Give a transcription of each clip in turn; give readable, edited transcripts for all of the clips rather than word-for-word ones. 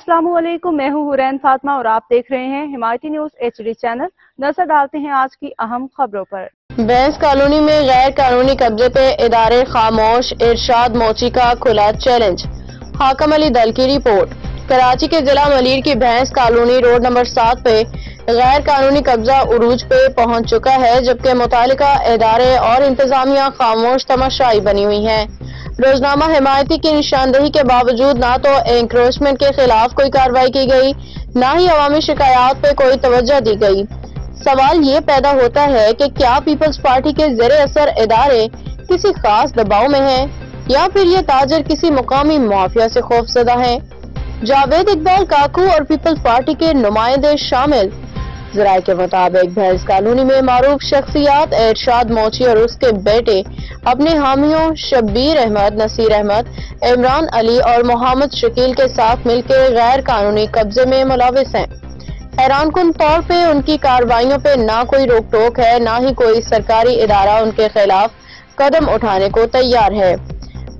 अस्सलामुअलैकुम, मैं हूँ हुरैन फातिमा और आप देख रहे हैं हिमायती न्यूज HD चैनल। नजर डालते हैं आज की अहम खबरों पर। बैंस कॉलोनी में गैर कानूनी कब्जे पे इदारे खामोश, इरशाद मोची का खुला चैलेंज। हाकम अली दल की रिपोर्ट। कराची के जिला मलीर की बैंस कॉलोनी रोड नंबर 7 पे गैर कानूनी कब्जा उरूज पे पहुंच चुका है, जबकि मुतालिका इदारे और इंतजामिया खामोश तमाशाई बनी हुई है। रोजनामा हिमायती की निशानदेही के बावजूद ना तो एंक्रोचमेंट के खिलाफ कोई कार्रवाई की गई, ना ही अवामी शिकायत पे कोई तवज्जो दी गई। सवाल ये पैदा होता है कि क्या पीपल्स पार्टी के ज़ेरे असर इदारे किसी खास दबाव में हैं, या फिर ये ताजर किसी मुकामी माफिया से खौफजदा हैं। जावेद इकबाल काकू और पीपल्स पार्टी के नुमाइंदे शामिल। ज़राए के मुताबिक बैंस कॉलोनी में मारूफ शख्सियात इरशाद मोची और उसके बेटे अपने हामियों शब्बीर अहमद, नसीर अहमद, इमरान अली और मोहम्मद शकील के साथ मिलकर गैर कानूनी कब्जे में मुलविस हैं। हैरानकुन तौर पे उनकी कार्रवाइयों पे ना कोई रोक टोक है, ना ही कोई सरकारी इदारा उनके खिलाफ कदम उठाने को तैयार है।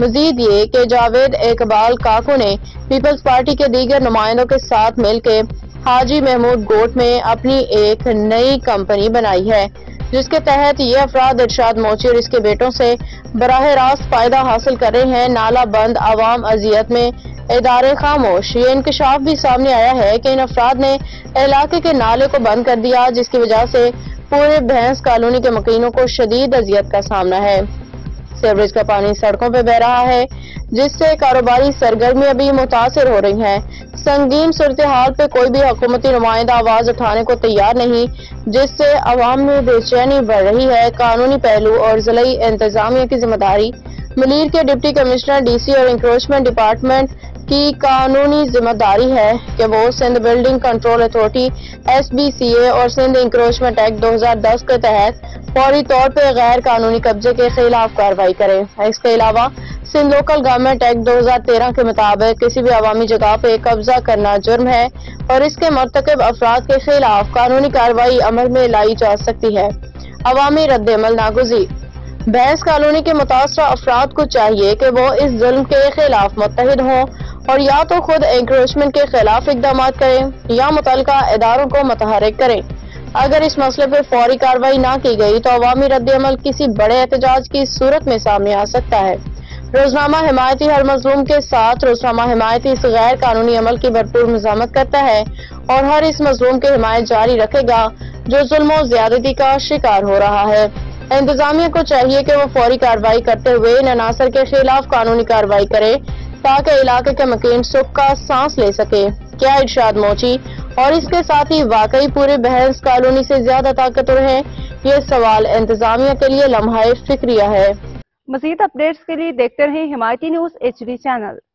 मजीद ये कि जावेद इकबाल काकू ने पीपल्स पार्टी के दीगर नुमाइंदों के साथ मिलकर हाजी महमूद गोट में अपनी एक नई कंपनी बनाई है, जिसके तहत ये अफराद इरशाद मोची और इसके बेटों से बराह रास्त फायदा हासिल कर रहे हैं। नाला बंद, आवाम अजियत में, इदारे खामोश। ये इंकशाफ भी सामने आया है कि इन अफराद ने इलाके के नाले को बंद कर दिया, जिसकी वजह से पूरे बैंस कॉलोनी के मकीनों को शदीद अजियत का सामना है। सीवरेज का पानी सड़कों पर बह रहा है, जिससे कारोबारी सरगर्मियां भी मुतासिर हो रही हैं। संगीन सूरत हाल पे कोई भी हुकूमती नुमाइंदा आवाज उठाने को तैयार नहीं, जिससे अवाम में बेचैनी बढ़ रही है। कानूनी पहलू और जिलाई इंतजामिया की जिम्मेदारी मलीर के डिप्टी कमिश्नर DC और इंक्रोचमेंट डिपार्टमेंट की कानूनी जिम्मेदारी है कि वो Sindh building control authority SBCA और सिंध इंक्रोचमेंट एक्ट 2010 के तहत फौरी तौर पर गैर कानूनी कब्जे के खिलाफ कार्रवाई करे। इसके अलावा सिंध लोकल गवर्नमेंट एक्ट 2013 के मुताबिक किसी भी अवामी जगह पे कब्जा करना जुर्म है और इसके मर्तकब अफराद के खिलाफ कानूनी कार्रवाई अमल में लाई जा सकती है। अवामी रद्द-ए-अमल नागुज़ीर। बैंस कॉलोनी के मुतासरा अफराद को चाहिए कि वो इस जुल्म के खिलाफ मुत्तहिद हों और या तो खुद एंक्रोचमेंट के खिलाफ इक़दाम करें या मुतल्लिका इदारों को मुतहर्रिक करें। अगर इस मसले पर फौरी कार्रवाई ना की गई तो अवामी रद्द-ए-अमल किसी बड़े एहतजाज की सूरत में सामने आ सकता है। रोजनामा हिमायती हर मजलूम के साथ। रोजनामा हिमायती इस गैर कानूनी अमल की भरपूर मज़ामत करता है और हर इस मजलूम की हिमायत जारी रखेगा जो जुल्म और ज्यादती का शिकार हो रहा है। इंतजामिया को चाहिए कि वो फौरी कार्रवाई करते हुए इन अनासर के खिलाफ कानूनी कार्रवाई करे, ताकि इलाके के मकीन सुख का सांस ले सके। क्या इरशाद मोची और इसके साथी वाकई पूरे बैंस कॉलोनी से ज्यादा ताकतवर हैं? ये सवाल इंतजामिया के लिए लम्हा फिक्रिया है। मज़ीद अपडेट्स के लिए देखते रहें हिमायती न्यूज HD चैनल।